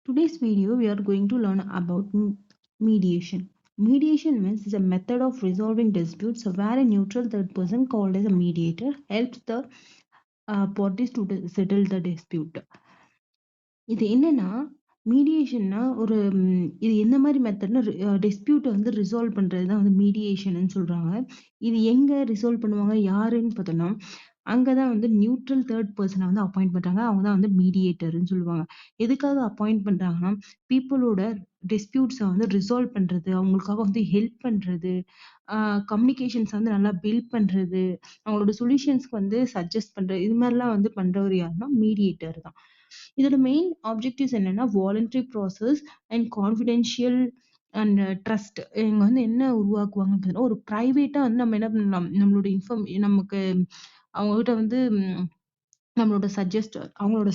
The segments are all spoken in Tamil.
Today's video, we are going to learn about mediation. Mediation means is a method of resolving disputes where a neutral third person called as a mediator helps the parties to settle the dispute. இது என்னன்னா மீடியேஷன்னா இது என்ன மாதிரி மெத்தட்னா டிஸ்பியூட்டை வந்து ரிசால்வ் பண்றது தான் வந்து மீடியேஷன் சொல்றாங்க. இது எங்க ரிசால்வ் பண்ணுவாங்க யாருன்னு பார்த்தோம்னா அங்கதான் வந்து நியூட்ரல் தேர்ட் பர்சனை வந்து அப்பாயிண்ட் பண்றாங்க. அவங்க தான் வந்து மீடியேட்டர்னு சொல்லுவாங்க. எதுக்காக அப்பாயிண்ட் பண்றாங்கன்னா பீப்புளோட டிஸ்பியூட்ஸை வந்து ரிசால்வ் பண்றது, அவங்களுக்காக வந்து ஹெல்ப் பண்றது, கம்யூனிகேஷன்ஸ் வந்து நல்லா பில்ட் பண்றது, அவங்களோட சொல்யூஷன்ஸ்க்கு வந்து சஜஸ்ட் பண்றது, இது மாதிரிலாம் வந்து பண்றவர் யாருன்னா மீடியேட்டர் தான். இதோட மெயின் ஆப்ஜெக்டிவ்ஸ் என்னன்னா voluntary process and confidential and trust. இவங்க வந்து என்ன உருவாக்குவாங்கன்னு பார்த்தீங்கன்னா ஒரு ப்ரைவேட்டா வந்து நம்ம என்ன பண்ணலாம், நம்மளோட நமக்கு அவங்க கிட்ட வந்து அவங்களோட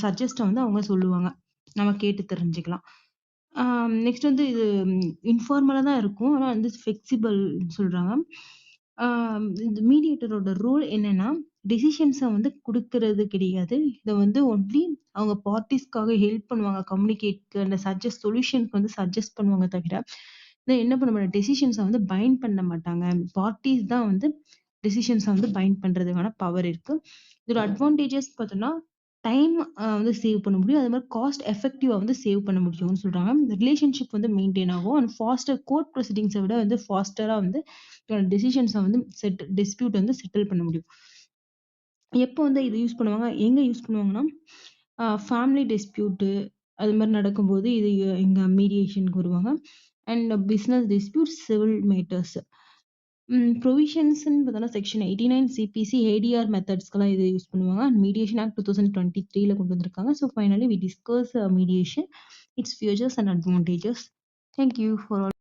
சஜஸ்ட்டை வந்து அவங்க சொல்லுவாங்க, நம்ம கேட்டு தெரிஞ்சுக்கலாம். நெக்ஸ்ட் வந்து இது இன்ஃபார்மலா தான் இருக்கும். ஆனா வந்து ஃப்ளெக்சிபிள் சொல்றாங்க. இந்த மீடியேட்டரோட ரோல் என்னன்னா டெசிஷன்ஸை வந்து கொடுக்கறது கிடையாது. இதை வந்து ஒன்லி அவங்க பார்ட்டிஸ்க்காக ஹெல்ப் பண்ணுவாங்க, கம்யூனிகேட் அந்த சொல்யூஷனுக்கு வந்து சஜஸ்ட் பண்ணுவாங்க தவிர இதை என்ன பண்ண மாட்டாங்க, டெசிஷன்ஸை வந்து பைண்ட் பண்ண மாட்டாங்க. பார்ட்டிஸ் தான் வந்து டெசிஷன்ஸை வந்து பைண்ட் பண்றதுக்கான பவர் இருக்கு. இதோட அட்வான்டேஜஸ் பார்த்தோம்னா டைம் வந்து சேவ் பண்ண முடியும். அதே மாதிரி காஸ்ட் எஃபெக்டிவா வந்து சேவ் பண்ண முடியும்னு சொல்றாங்க. ரிலேஷன்ஷிப் வந்து மெயின்டைன் ஆகும் அண்ட் ஃபாஸ்டர் கோர்ட் ப்ரொசீடிங்ஸை விட வந்து ஃபாஸ்டரா வந்து டெசிஷன்ஸை வந்து டிஸ்பியூட் வந்து செட்டில் பண்ண முடியும். எப்போ வந்து இது யூஸ் பண்ணுவாங்க, எங்க யூஸ் பண்ணுவாங்கன்னா ஃபேமிலி டிஸ்பியூட்டு அது மாதிரி நடக்கும்போது இது எங்க மீடியேஷனுக்கு வருவாங்க. And business dispute, civil matters. ப்ரொவிஷன்ஸ்ன்னு பார்த்தோம்னா செக்ஷன் 89 சிபிசி ஏடிஆர் மெத்தட்ஸ்க்கெல்லாம் இது யூஸ் பண்ணுவாங்க. அண்ட் மீடியேஷன் ஆக்ட் 2023 கொண்டு வந்திருக்காங்க. So finally we discuss mediation, it's futures and advantages. Thank you for all.